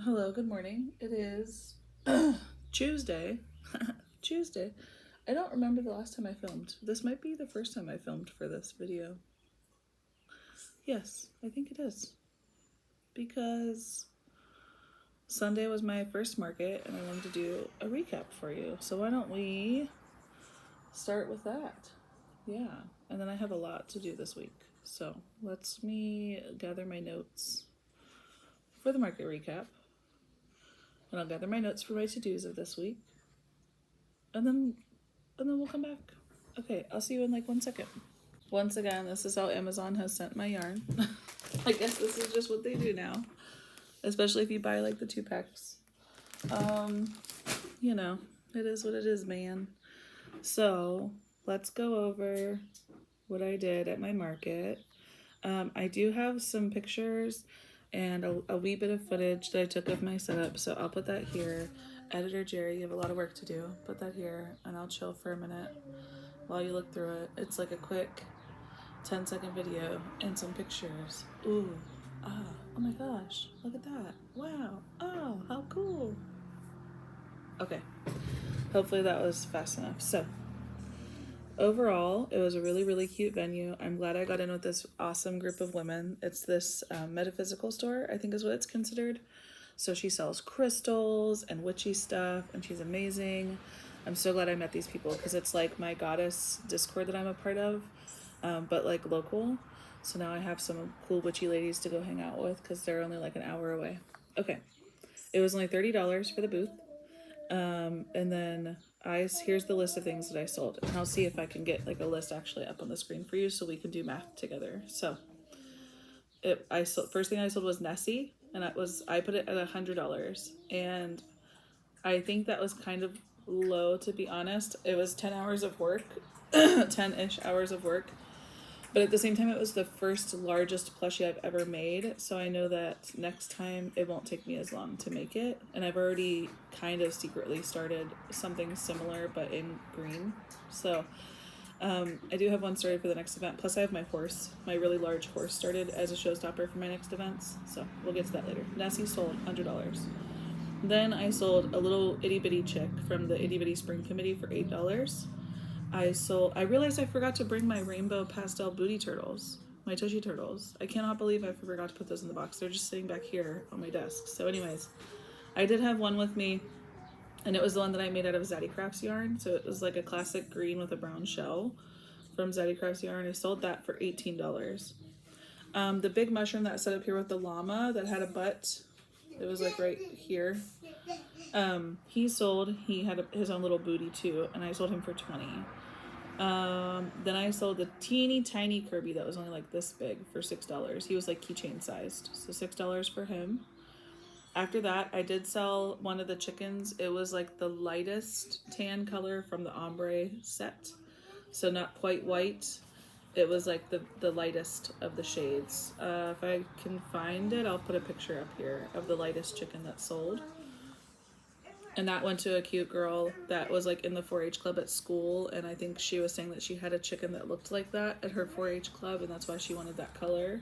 Hello, good morning. It is Tuesday. Tuesday. I don't remember the last time I filmed. This might be the first time I filmed for this video. Yes, I think it is. Because Sunday was my first market and I wanted to do a recap for you. So why don't we start with that? Yeah, and then I have a lot to do this week. So let me gather my notes for the market recap. And I'll gather my notes for my to-dos of this week. And then we'll come back. Okay, I'll see you in like 1 second. Once again, this is how Amazon has sent my yarn. I guess this is just what they do now. Especially if you buy like the 2-packs. You know, it is what it is, man. So let's go over what I did at my market. I do have some pictures and a wee bit of footage that I took of my setup, so I'll put that here. Editor Jerry, you have a lot of work to do. Put that here and I'll chill for a minute while you look through it. It's like a quick 10-second video and some pictures. Ooh, oh my gosh, look at that. Wow, oh, how cool. Okay, hopefully that was fast enough. So overall, it was a really, really cute venue. I'm glad I got in with this awesome group of women. It's this metaphysical store, I think is what it's considered. So she sells crystals and witchy stuff, and she's amazing. I'm so glad I met these people because it's like my goddess Discord that I'm a part of, but like local. So now I have some cool witchy ladies to go hang out with because they're only like an hour away. Okay, it was only $30 for the booth. And then here's the list of things that I sold, and I'll see if I can get like a list actually up on the screen for you so we can do math together. So first thing I sold was Nessie, and I put it at $100, and I think that was kind of low, to be honest. It was 10 hours of work, 10-ish hours of work. But at the same time, it was the first largest plushie I've ever made, so I know that next time it won't take me as long to make it. And I've already kind of secretly started something similar, but in green. So I do have one started for the next event. Plus I have my horse, my really large horse started as a showstopper for my next events. So we'll get to that later. Nessie sold $100. Then I sold a little itty bitty chick from the itty bitty spring committee for $8. I realized I forgot to bring my rainbow pastel booty turtles, my tushy turtles. I cannot believe I forgot to put those in the box. They're just sitting back here on my desk. So anyways, I did have one with me, and it was the one that I made out of Zaddy Crafts yarn. So it was like a classic green with a brown shell from Zaddy Crafts yarn. I sold that for $18. The big mushroom that I set up here with the llama that had a butt, it was like right here. He had his own little booty too, and I sold him for $20. Then I sold the teeny tiny Kirby that was only like this big for $6. He was like keychain sized, so $6 for him. After that, I did sell one of the chickens. It was like the lightest tan color from the ombre set, so not quite white. It was like the lightest of the shades. If I can find it, I'll put a picture up here of the lightest chicken that sold. And that went to a cute girl that was like in the 4-H club at school, and I think she was saying that she had a chicken that looked like that at her 4-H club, and that's why she wanted that color.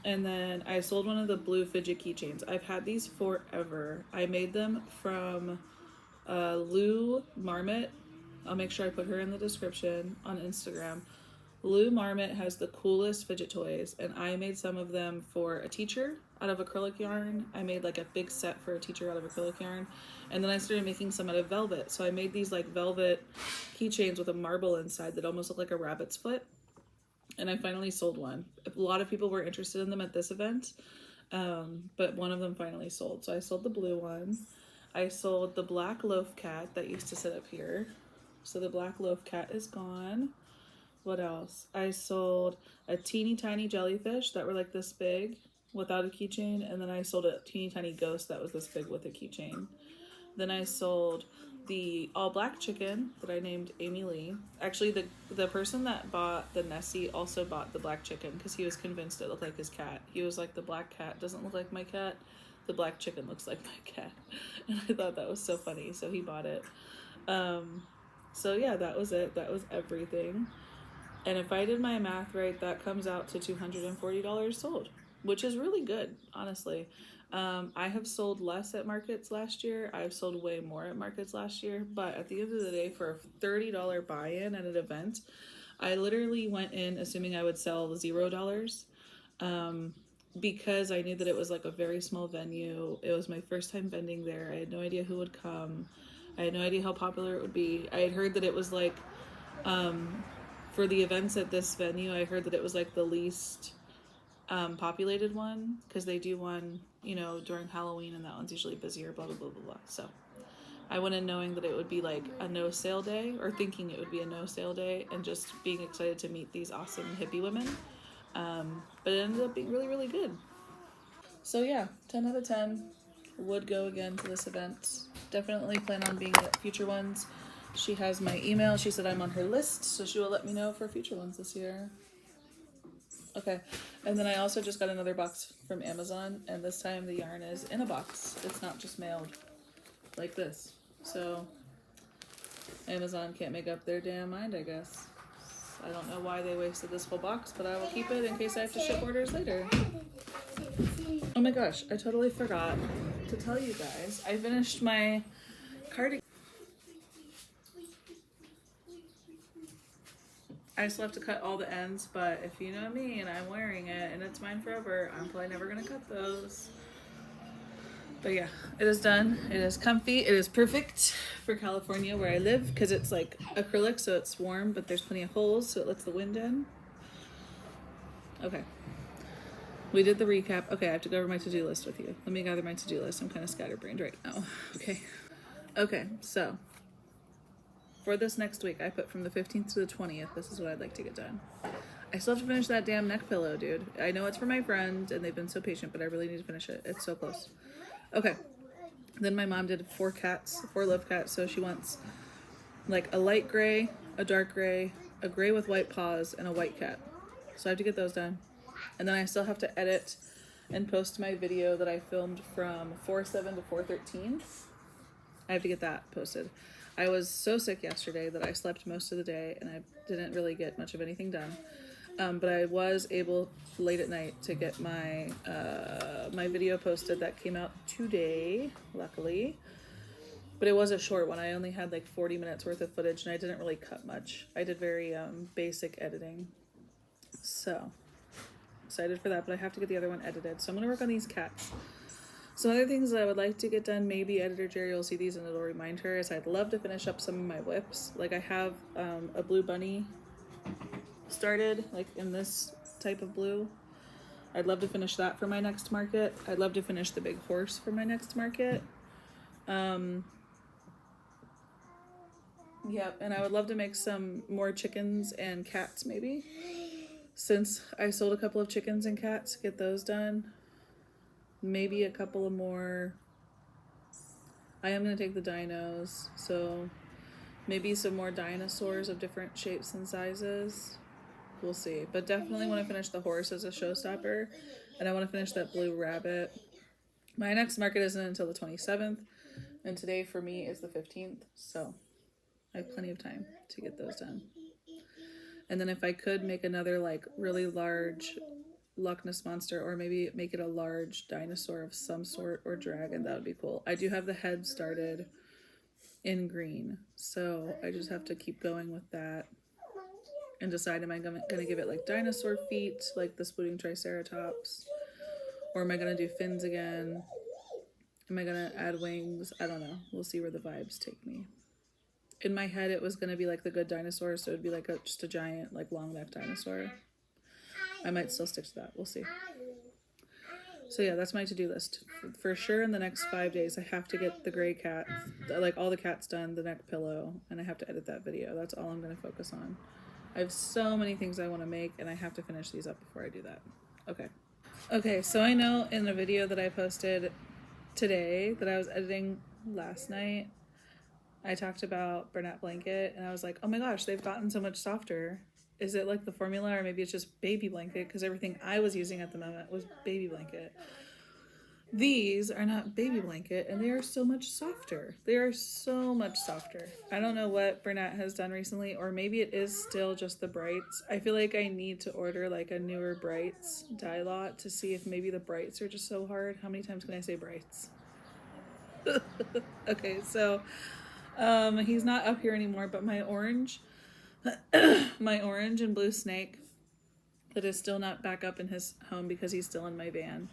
And then I sold one of the blue fidget keychains. I've had these forever. I made them from Lou Marmot. I'll make sure I put her in the description on Instagram. Lou Marmot has the coolest fidget toys, and I made some of them for a teacher out of acrylic yarn. I made like a big set for a teacher out of acrylic yarn, and then I started making some out of velvet. So I made these like velvet keychains with a marble inside that almost looked like a rabbit's foot, and I finally sold one. A lot of people were interested in them at this event, but one of them finally sold. So I sold the blue one. I sold the black loaf cat that used to sit up here. So the black loaf cat is gone. What else? I sold a teeny tiny jellyfish that were like this big without a keychain, and then I sold a teeny tiny ghost that was this big with a keychain. Then I sold the all black chicken that I named Amy Lee. Actually, the person that bought the Nessie also bought the black chicken because he was convinced it looked like his cat. He was like, the black cat doesn't look like my cat. The black chicken looks like my cat. And I thought that was so funny, so he bought it. So yeah, that was it. That was everything. And if I did my math right, that comes out to $240 sold, which is really good, honestly. I have sold less at markets last year. I've sold way more at markets last year. But at the end of the day, for a $30 buy-in at an event, I literally went in assuming I would sell $0, because I knew that it was like a very small venue. It was my first time vending there. I had no idea who would come. I had no idea how popular it would be. I had heard that it was like, for the events at this venue, I heard that it was like the least populated one, because they do one, you know, during Halloween, and that one's usually busier, blah, blah, blah, blah, blah. So I went in knowing that it would be like a no sale day, or thinking it would be a no sale day, and just being excited to meet these awesome hippie women. But it ended up being really, really good. So yeah, 10 out of 10. Would go again to this event. Definitely plan on being at future ones. She has my email. She said I'm on her list, so she will let me know for future ones this year. Okay, and then I also just got another box from Amazon, and this time the yarn is in a box. It's not just mailed like this. So Amazon can't make up their damn mind, I guess. I don't know why they wasted this whole box, but I will keep it in case I have to ship orders later. Oh my gosh, I totally forgot to tell you guys. I finished my cardigan. I still have to cut all the ends, but if you know me and I'm wearing it and it's mine forever, I'm probably never gonna cut those. But yeah, it is done. It is comfy. It is perfect for California where I live, because it's like acrylic, so it's warm, but there's plenty of holes, so it lets the wind in. Okay. We did the recap. Okay, I have to go over my to-do list with you. Let me gather my to-do list. I'm kind of scatterbrained right now. Okay. Okay, so for this next week, I put from the 15th to the 20th. This is what I'd like to get done. I still have to finish that damn neck pillow, dude. I know it's for my friend, and they've been so patient, but I really need to finish it. It's so close. Okay. Then my mom did 4 loaf cats, so she wants like a light gray, a dark gray, a gray with white paws, and a white cat. So I have to get those done. And then I still have to edit and post my video that I filmed from 4/7 to 4/13. I have to get that posted. I was so sick yesterday that I slept most of the day, and I didn't really get much of anything done. But I was able late at night to get my my video posted. That came out today, luckily. But it was a short one. I only had like 40 minutes worth of footage, and I didn't really cut much. I did very basic editing. So excited for that, but I have to get the other one edited. So I'm gonna work on these cats. Some other things that I would like to get done, maybe editor Jerry will see these and it'll remind her, is I'd love to finish up some of my whips. Like I have a blue bunny started, like in this type of blue. I'd love to finish that for my next market. I'd love to finish the big horse for my next market. Yep, and I would love to make some more chickens and cats maybe. Since I sold a couple of chickens and cats, get those done. Maybe a couple of more. I am going to take the dinos, so maybe some more dinosaurs of different shapes and sizes. We'll see. But definitely want to finish the horse as a showstopper, and I want to finish that blue rabbit. My next market isn't until the 27th, and today for me is the 15th, so I have plenty of time to get those done. And then if I could make another like really large Loch Ness monster, or maybe make it a large dinosaur of some sort, or dragon, that would be cool. I do have the head started in green, so I just have to keep going with that and decide, am I gonna give it like dinosaur feet like the spooting triceratops, or am I gonna do fins again? Am I gonna add wings? I don't know. We'll see where the vibes take me. In my head it was gonna be like the good dinosaur, so it'd be like just a giant like long neck dinosaur. I might still stick to that. We'll see. So yeah, that's my to-do list. For sure in the next 5 days, I have to get the gray cat, like all the cats done, the neck pillow, and I have to edit that video. That's all I'm going to focus on. I have so many things I want to make, and I have to finish these up before I do that. Okay. Okay, so I know in a video that I posted today that I was editing last night, I talked about Bernat Blanket, and I was like, oh my gosh, they've gotten so much softer. Is it like the formula, or maybe it's just baby blanket? Because everything I was using at the moment was baby blanket. These are not baby blanket, and they are so much softer. They are so much softer. I don't know what Bernat has done recently, or maybe it is still just the brights. I feel like I need to order like a newer brights dye lot to see if maybe the brights are just so hard. How many times can I say brights? Okay, so he's not up here anymore, but my orange, my orange and blue snake that is still not back up in his home because he's still in my van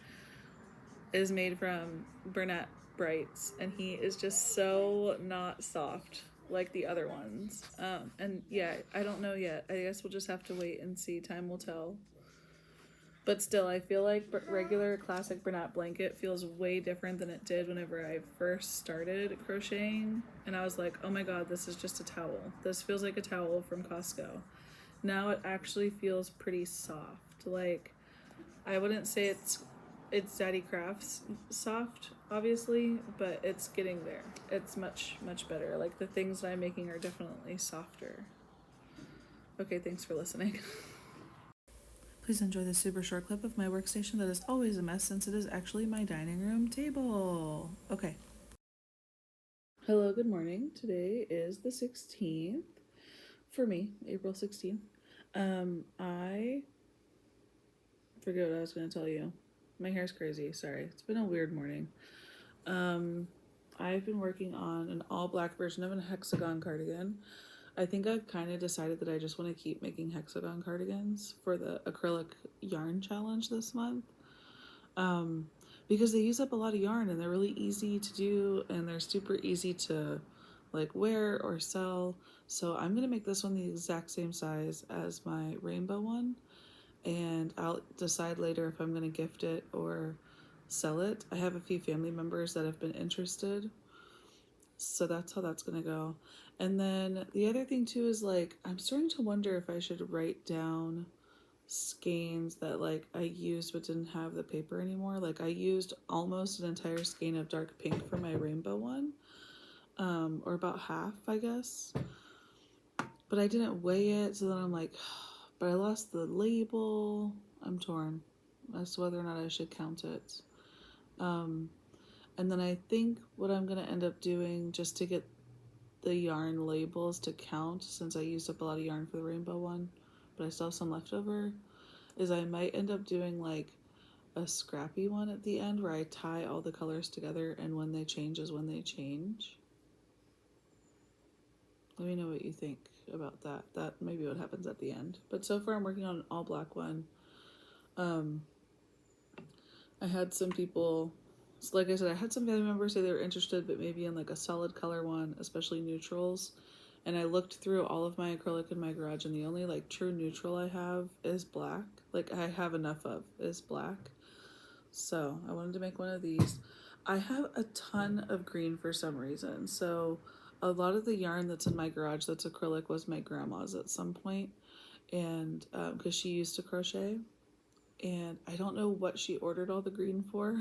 is made from Bernat brights, and he is just so not soft like the other ones. And yeah, I don't know yet. I guess we'll just have to wait and see. Time will tell. But still, I feel like regular classic Bernat blanket feels way different than it did whenever I first started crocheting. And I was like, oh my god, this is just a towel. This feels like a towel from Costco. Now it actually feels pretty soft. Like, I wouldn't say it's Daddy Crafts soft, obviously, but it's getting there. It's much, much better. Like, the things that I'm making are definitely softer. Okay, thanks for listening. Please enjoy this super short clip of my workstation that is always a mess since it is actually my dining room table. Okay. Hello, good morning. Today is the 16th. For me, April 16th. I forget what I was going to tell you. My hair's crazy. Sorry. It's been a weird morning. I've been working on an all black version of a hexagon cardigan. I think I've kind of decided that I just want to keep making hexagon cardigans for the acrylic yarn challenge this month. Because they use up a lot of yarn and they're really easy to do and they're super easy to like wear or sell. So I'm going to make this one the exact same size as my rainbow one, and I'll decide later if I'm going to gift it or sell it. I have a few family members that have been interested, so that's how that's going to go. And then the other thing too is like I'm starting to wonder if I should write down skeins that like I used but didn't have the paper anymore. Like I used almost an entire skein of dark pink for my rainbow one, or about half, I guess. But I didn't weigh it, so then I'm like, but I lost the label. I'm torn as to whether or not I should count it. And then I think what I'm gonna end up doing just to get the yarn labels to count, since I used up a lot of yarn for the rainbow one, but I still have some left over, is I might end up doing like a scrappy one at the end where I tie all the colors together and when they change is when they change. Let me know what you think about that. That may be what happens at the end. But so far I'm working on an all black one. I had some people, so like I said, I had some family members say they were interested, but maybe in like a solid color one, especially neutrals. And I looked through all of my acrylic in my garage, and the only like true neutral I have is black. Like I have enough of is black. So I wanted to make one of these. I have a ton of green for some reason. So a lot of the yarn that's in my garage that's acrylic was my grandma's at some point, and because she used to crochet, and I don't know what she ordered all the green for,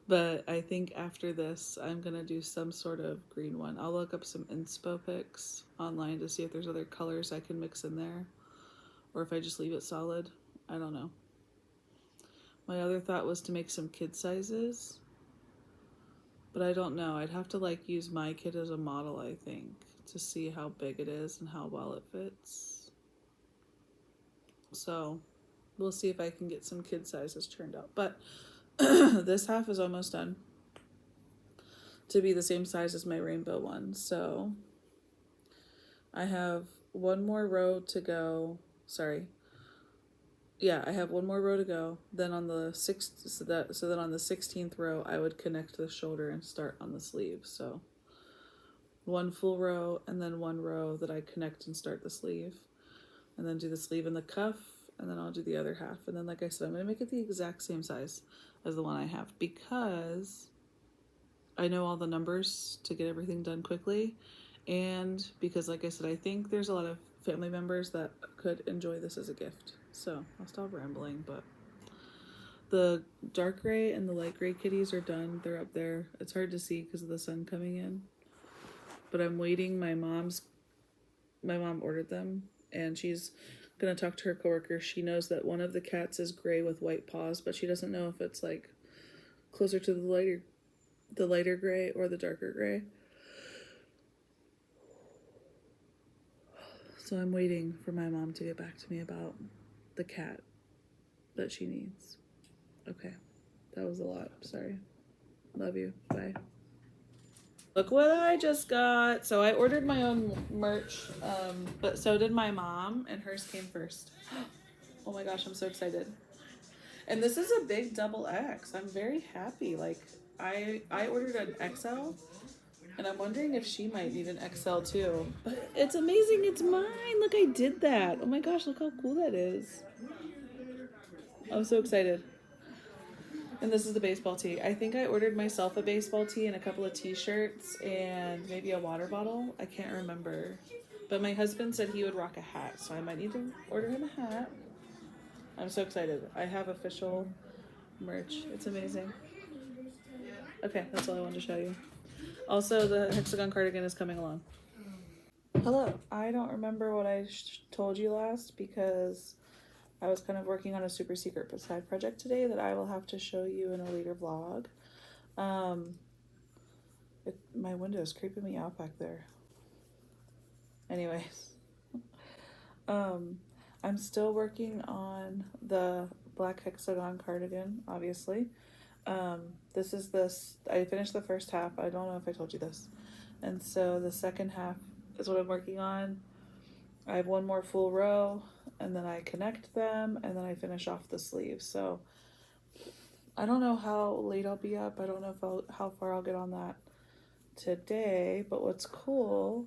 but I think after this I'm gonna do some sort of green one. I'll look up some inspo pics online to see if there's other colors I can mix in there, or if I just leave it solid. I don't know. My other thought was to make some kid sizes, but I don't know. I'd have to like use my kit as a model, I think, to see how big it is and how well it fits. So we'll see if I can get some kid sizes turned out. But this half is almost done to be the same size as my rainbow one. So I have one more row to go. Sorry. Yeah, I have one more row to go. Then on the then on the 16th row, I would connect the shoulder and start on the sleeve. So one full row and then one row that I connect and start the sleeve, and then do the sleeve and the cuff, and then I'll do the other half. And then, like I said, I'm going to make it the exact same size as the one I have because I know all the numbers to get everything done quickly, and because, like I said, I think there's a lot of family members that could enjoy this as a gift. So I'll stop rambling, but the dark gray and the light gray kitties are done. They're up there. It's hard to see because of the sun coming in, but I'm waiting. My mom ordered them, and she's gonna talk to her coworker. She knows that one of the cats is gray with white paws, but she doesn't know if it's like closer to the lighter gray or the darker gray. So I'm waiting for my mom to get back to me about the cat that she needs. Okay, that was a lot. Sorry. Love you. Bye. Look what I just got. So I ordered my own merch, but so did my mom, and hers came first. Oh my gosh, I'm so excited. And this is a big double X. I'm very happy. Like I ordered an XL, and I'm wondering if she might need an XL too. But it's amazing. It's mine. Look, I did that. Oh my gosh, look how cool that is. I'm so excited. And this is the baseball tee. I think I ordered myself a baseball tee and a couple of t-shirts and maybe a water bottle. I can't remember. But my husband said he would rock a hat, so I might need to order him a hat. I'm so excited. I have official merch. It's amazing. Okay, that's all I wanted to show you. Also, the hexagon cardigan is coming along. Hello. I don't remember what I told you last because I was kind of working on a super secret side project today that I will have to show you in a later vlog. My window is creeping me out back there. Anyways, I'm still working on the black hexagon cardigan, obviously. I finished the first half. I don't know if I told you this. And so the second half is what I'm working on. I have one more full row, and then I connect them, and then I finish off the sleeves. So I don't know how late I'll be up. I don't know how far I'll get on that today, but what's cool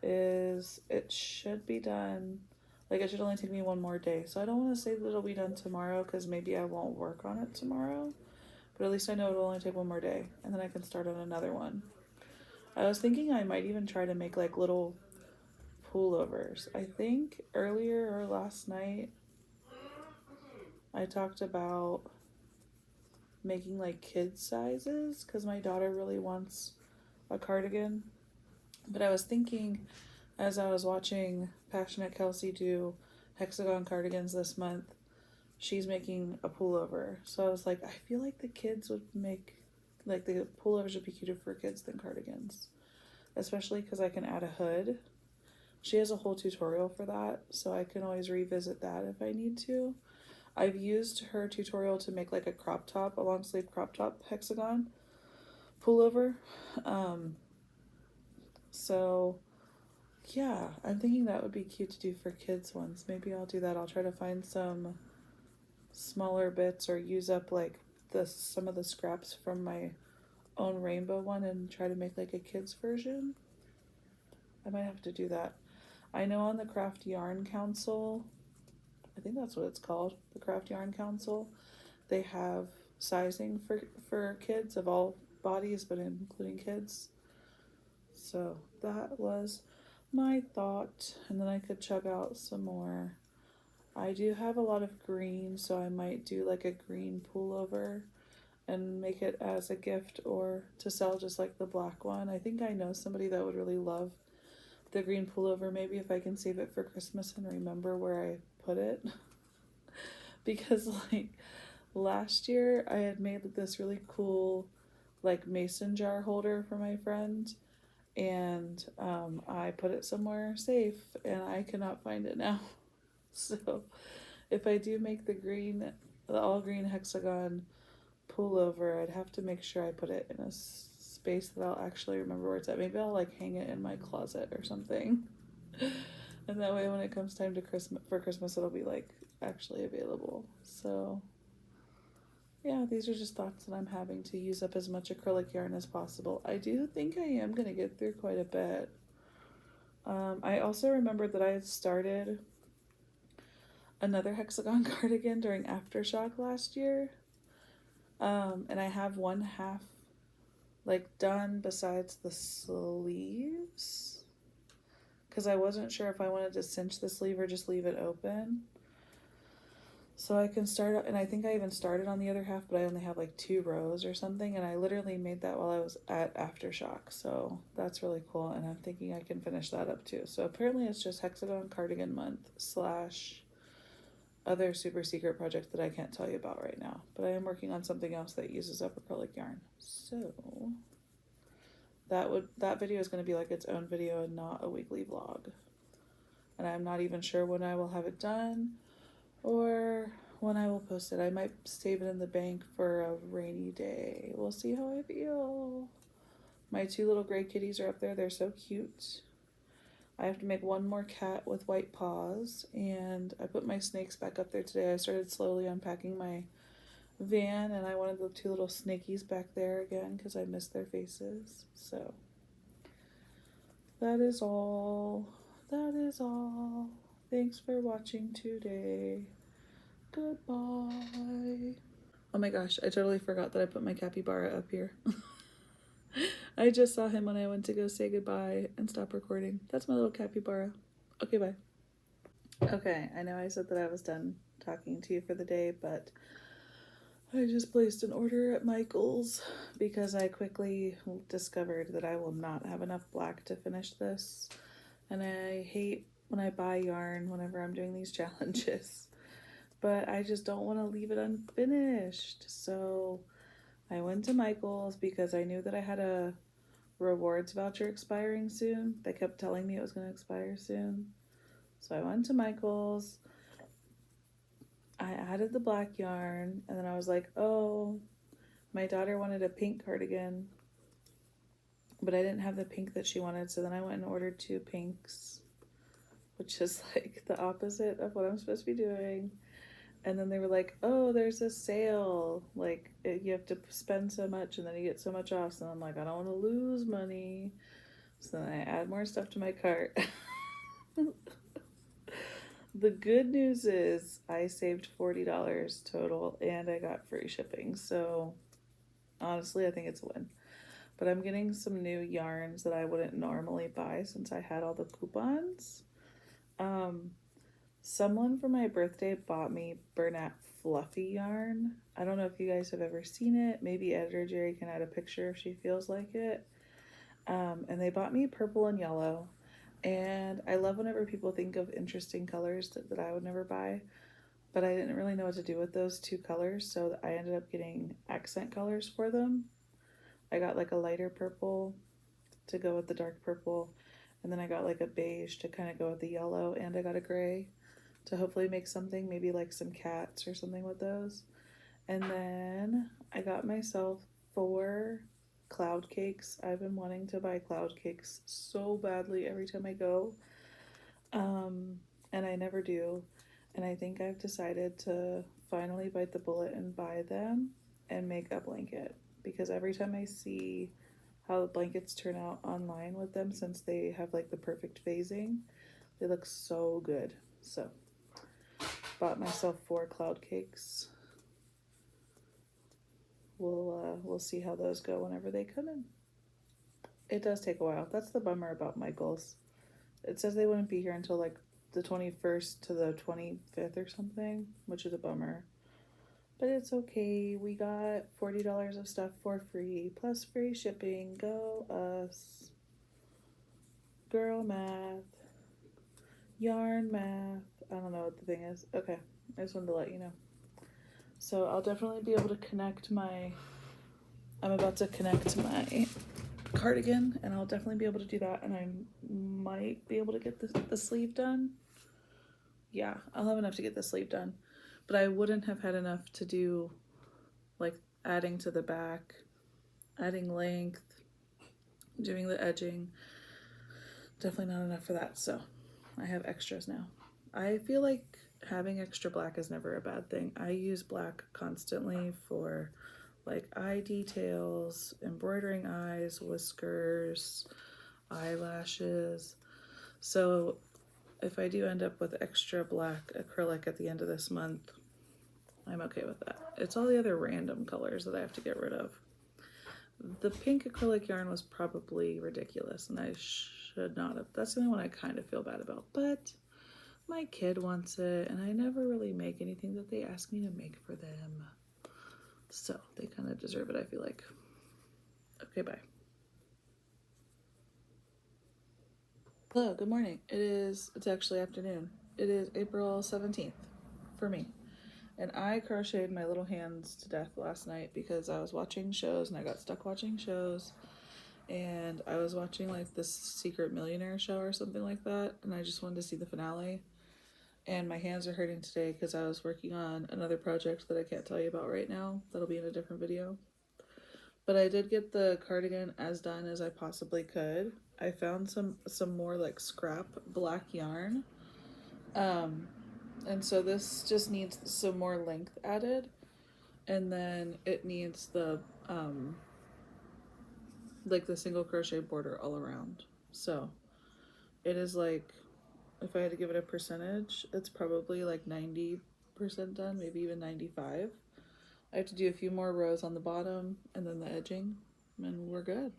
is it should be done. Like, it should only take me one more day. So I don't want to say that it'll be done tomorrow because maybe I won't work on it tomorrow, but at least I know it'll only take one more day, and then I can start on another one. I was thinking I might even try to make like little pullovers. I think earlier or last night I talked about making like kid sizes because my daughter really wants a cardigan. But I was thinking as I was watching Passionate Kelsey do hexagon cardigans this month, she's making a pullover. So I was like, I feel like the kids would make, like the pullovers would be cuter for kids than cardigans, especially because I can add a hood. She has a whole tutorial for that, so I can always revisit that if I need to. I've used her tutorial to make like a crop top, a long sleeve crop top hexagon pullover. So yeah, I'm thinking that would be cute to do for kids ones. Maybe I'll do that. I'll try to find some smaller bits or use up like some of the scraps from my own rainbow one and try to make like a kids version. I might have to do that. I know on the Craft Yarn Council, I think that's what it's called, the Craft Yarn Council, they have sizing for kids of all bodies, but including kids. So that was my thought, and then I could chug out some more. I do have a lot of green, so I might do like a green pullover and make it as a gift or to sell just like the black one. I think I know somebody that would really love the green pullover. Maybe if I can save it for Christmas and remember where I put it. Because like last year I had made this really cool like mason jar holder for my friend, and I put it somewhere safe and I cannot find it now. So if I do make the all green hexagon pullover, I'd have to make sure I put it in a space that I'll actually remember where it's at. Maybe I'll like hang it in my closet or something. And that way when it comes time to Christmas it'll be like actually available. So yeah, these are just thoughts that I'm having to use up as much acrylic yarn as possible. I do think I am going to get through quite a bit. I also remembered that I had started another hexagon cardigan during Aftershock last year. And I have one half like done besides the sleeves, because I wasn't sure if I wanted to cinch the sleeve or just leave it open. So I can start, and I think I even started on the other half, but I only have like 2 rows or something, and I literally made that while I was at Aftershock, so that's really cool, and I'm thinking I can finish that up too. So apparently it's just hexagon cardigan month / other super secret project that I can't tell you about right now. But I am working on something else that uses up acrylic yarn. So that video is going to be like its own video and not a weekly vlog. And I'm not even sure when I will have it done or when I will post it. I might save it in the bank for a rainy day. We'll see how I feel. My 2 little gray kitties are up there. They're so cute. I have to make one more cat with white paws, and I put my snakes back up there today. I started slowly unpacking my van, and I wanted the 2 little snakies back there again because I missed their faces. So that is all. That is all. Thanks for watching today. Goodbye. Oh my gosh, I totally forgot that I put my capybara up here. I just saw him when I went to go say goodbye and stop recording. That's my little capybara. Okay, bye. Okay, I know I said that I was done talking to you for the day, but I just placed an order at Michael's because I quickly discovered that I will not have enough black to finish this. And I hate when I buy yarn whenever I'm doing these challenges. But I just don't want to leave it unfinished. So I went to Michael's because I knew that I had a rewards voucher expiring soon. They kept telling me it was going to expire soon. So I went to Michael's. I added the black yarn, and then I was like, oh, my daughter wanted a pink cardigan, but I didn't have the pink that she wanted. So then I went and ordered 2 pinks, which is like the opposite of what I'm supposed to be doing. And then they were like, oh, there's a sale. Like, you have to spend so much and then you get so much off. So I'm like, I don't want to lose money. So then I add more stuff to my cart. The good news is I saved $40 total and I got free shipping. So honestly, I think it's a win. But I'm getting some new yarns that I wouldn't normally buy since I had all the coupons. Someone for my birthday bought me Bernat Fluffy yarn. I don't know if you guys have ever seen it. Maybe Editor Jerry can add a picture if she feels like it. And they bought me purple and yellow. And I love whenever people think of interesting colors that I would never buy. But I didn't really know what to do with those 2 colors, so I ended up getting accent colors for them. I got like a lighter purple to go with the dark purple. And then I got like a beige to kind of go with the yellow. And I got a gray to hopefully make something, maybe like some cats or something with those. And then I got myself 4 cloud cakes. I've been wanting to buy cloud cakes so badly every time I go. And I never do. And I think I've decided to finally bite the bullet and buy them and make a blanket. Because every time I see how the blankets turn out online with them, since they have like the perfect phasing, they look so good. So bought myself 4 cloud cakes. We'll see how those go whenever they come in. It does take a while. That's the bummer about Michael's. It says they wouldn't be here until like the 21st to the 25th or something, which is a bummer. But it's okay. We got $40 of stuff for free, plus free shipping. Go us. Girl math. Yarn math. I don't know what the thing is. Okay, I just wanted to let you know. So I'll definitely be able to connect I'm about to connect my cardigan, and I'll definitely be able to do that, and I might be able to get the sleeve done. Yeah, I'll have enough to get the sleeve done, but I wouldn't have had enough to do like adding to the back, adding length, doing the edging. Definitely not enough for that, so I have extras now. I feel like having extra black is never a bad thing. I use black constantly for like eye details, embroidering eyes, whiskers, eyelashes. So if I do end up with extra black acrylic at the end of this month, I'm okay with that. It's all the other random colors that I have to get rid of. The pink acrylic yarn was probably ridiculous and I should not have. That's the only one I kind of feel bad about, but my kid wants it and I never really make anything that they ask me to make for them. So they kind of deserve it, I feel like. Okay, bye. Hello, good morning. It's actually afternoon. It is April 17th. for me. And I crocheted my little hands to death last night because I was watching shows and I got stuck watching shows. And I was watching like this Secret Millionaire show or something like that. And I just wanted to see the finale. And my hands are hurting today because I was working on another project that I can't tell you about right now. That'll be in a different video. But I did get the cardigan as done as I possibly could. I found some more like scrap black yarn. And so this just needs some more length added. And then it needs the like the single crochet border all around. So it is like, if I had to give it a percentage, it's probably like 90% done, maybe even 95. I have to do a few more rows on the bottom and then the edging, and we're good.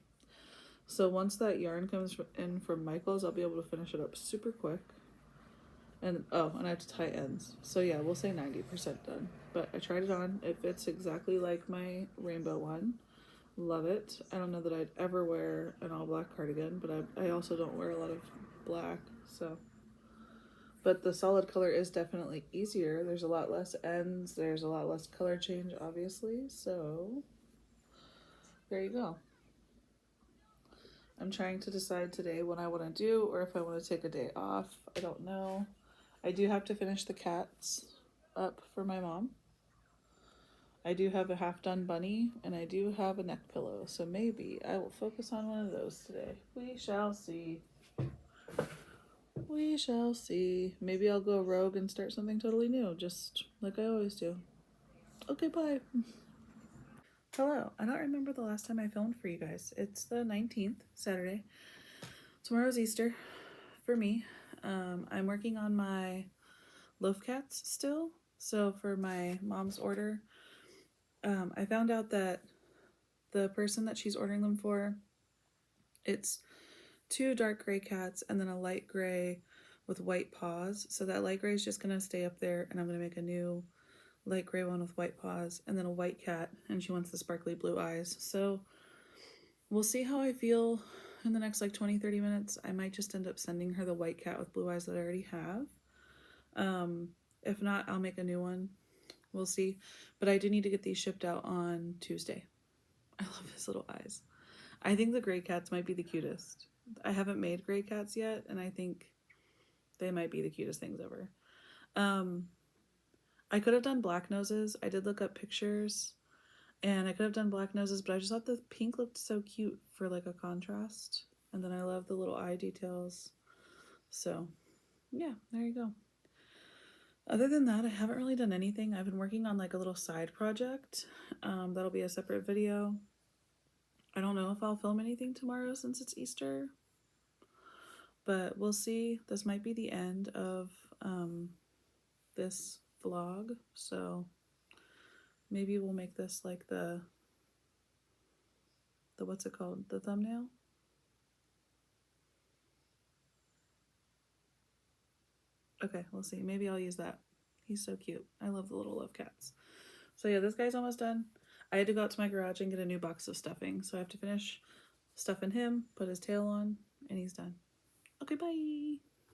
So once that yarn comes in from Michael's, I'll be able to finish it up super quick. And and I have to tie ends. So yeah, we'll say 90% done. But I tried it on. It fits exactly like my rainbow one. Love it. I don't know that I'd ever wear an all black cardigan, but I also don't wear a lot of black, so. But the solid color is definitely easier. There's a lot less ends. There's a lot less color change, obviously. So there you go. I'm trying to decide today what I want to do or if I want to take a day off. I don't know. I do have to finish the cats up for my mom. I do have a half done bunny and I do have a neck pillow. So maybe I will focus on one of those today. We shall see. We shall see. Maybe I'll go rogue and start something totally new, just like I always do. Okay, bye. Hello. I don't remember the last time I filmed for you guys. It's the 19th, Saturday. Tomorrow's Easter for me. I'm working on my loaf cats still. So for my mom's order, I found out that the person that she's ordering them for, it's 2 dark gray cats and then a light gray with white paws. So that light gray is just gonna stay up there, and I'm gonna make a new light gray one with white paws, and then a white cat, and she wants the sparkly blue eyes. So we'll see how I feel in the next like 20-30 minutes. I might just end up sending her the white cat with blue eyes that I already have. If not, I'll make a new one. We'll see. But I do need to get these shipped out on Tuesday. I love his little eyes. I think the gray cats might be the cutest. I haven't made gray cats yet, and I think they might be the cutest things ever. I could have done black noses. I did look up pictures, and I could have done black noses, but I just thought the pink looked so cute for like a contrast. And then I love the little eye details. So yeah, there you go. Other than that, I haven't really done anything. I've been working on like a little side project. That'll be a separate video. I don't know if I'll film anything tomorrow since it's Easter, but we'll see. This might be the end of this vlog, so maybe we'll make this like the what's it called? The thumbnail? Okay, we'll see. Maybe I'll use that. He's so cute. I love the little love cats. So yeah, this guy's almost done. I had to go out to my garage and get a new box of stuffing, so I have to finish stuffing him, put his tail on, and he's done. Okay, bye!